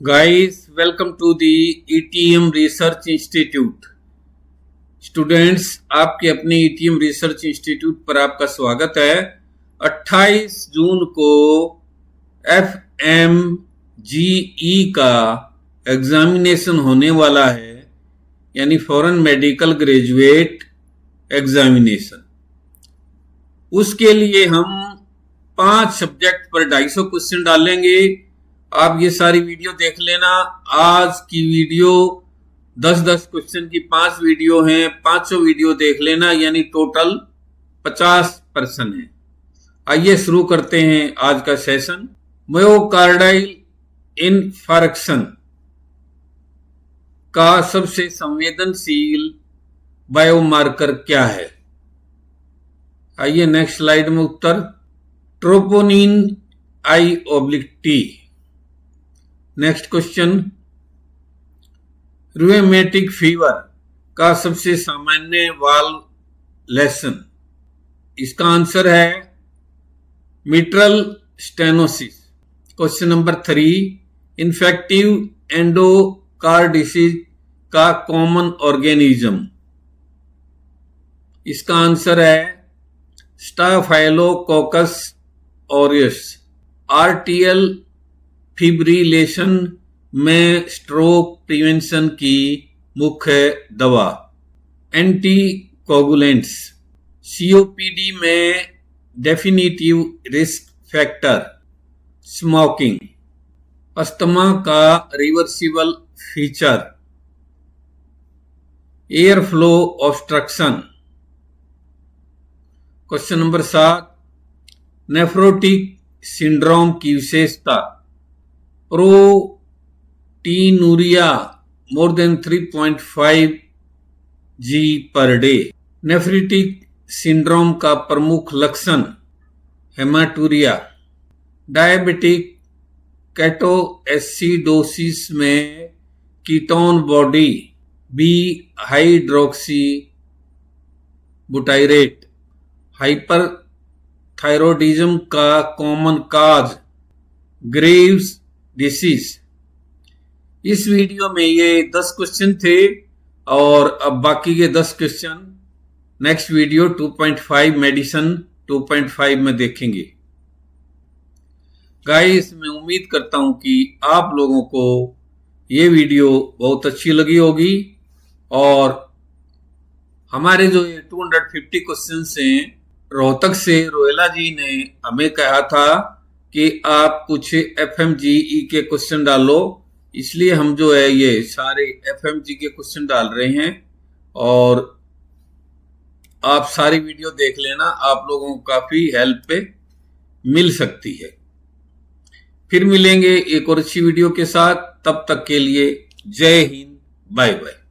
Guys, welcome to the ETM Research Institute. Students, आपके अपने ETM research institute पर आपका स्वागत है। 28 जून को FMGE का एग्जामिनेशन होने वाला है, यानी फॉरेन मेडिकल ग्रेजुएट एग्जामिनेशन। उसके लिए हम 5 सब्जेक्ट पर 250 क्वेश्चन डालेंगे। आप ये सारी वीडियो देख लेना। आज की वीडियो 10-10 क्वेश्चन की 5 वीडियो हैं, 500 वीडियो देख लेना, यानी टोटल 50% है। आइए शुरू करते हैं आज का सेशन। मायोकार्डाइल इन्फार्क्शन का सबसे संवेदनशील बायोमार्कर क्या है? आइए नेक्स्ट स्लाइड में उत्तर। Troponin I/T। Next question, rheumatic fever का सबसे सामान्य वाल्व लेसन। इसका आंसर है mitral stenosis. Question number 3, infective endocarditis का कॉमन ऑर्गेनिज्म। इसका आंसर है स्टाफाइलोकोकस ऑरियस। आर्टियल फिब्रिलेशन में स्ट्रोक प्रिवेंशन की मुख्य दवा। एंटीकोगुलेंट्स। COPD में definitive risk factor. Smoking. Asthma का reversible feature. Air flow obstruction. Question number 7, nephrotic syndrome की विशेषता। Proteinuria more than 3.5 g per day. Nephritic syndrome का प्रमुख लक्षण हेमाटूरिया। डायबिटिक केटोएसिडोसिस में ketone body B hydroxy butyrate. Hyperthyroidism का common cause Graves disease. इस video में ये 10 क्वेश्चन थे और अब बाकी के 10 क्वेश्चन नेक्स्ट वीडियो 2.5 मेडिसिन 2.5 में देखेंगे। गाइस, मैं उम्मीद करता हूं कि आप लोगों को ये वीडियो बहुत अच्छी लगी होगी और हमारे जो ये 250 क्वेश्चंस हैं, रोहतक से रोहेला जी ने हमें कहा था कि आप कुछ FMGE के क्वेश्चन डालो, इसलिए हम जो है ये सारे FMGE के क्वेश्चन डाल रहे हैं और आप सारी वीडियो देख लेना, आप लोगों को काफी हेल्प मिल सकती है। फिर मिलेंगे एक और अच्छी वीडियो के साथ, तब तक के लिए जय हिंद, बाय बाय।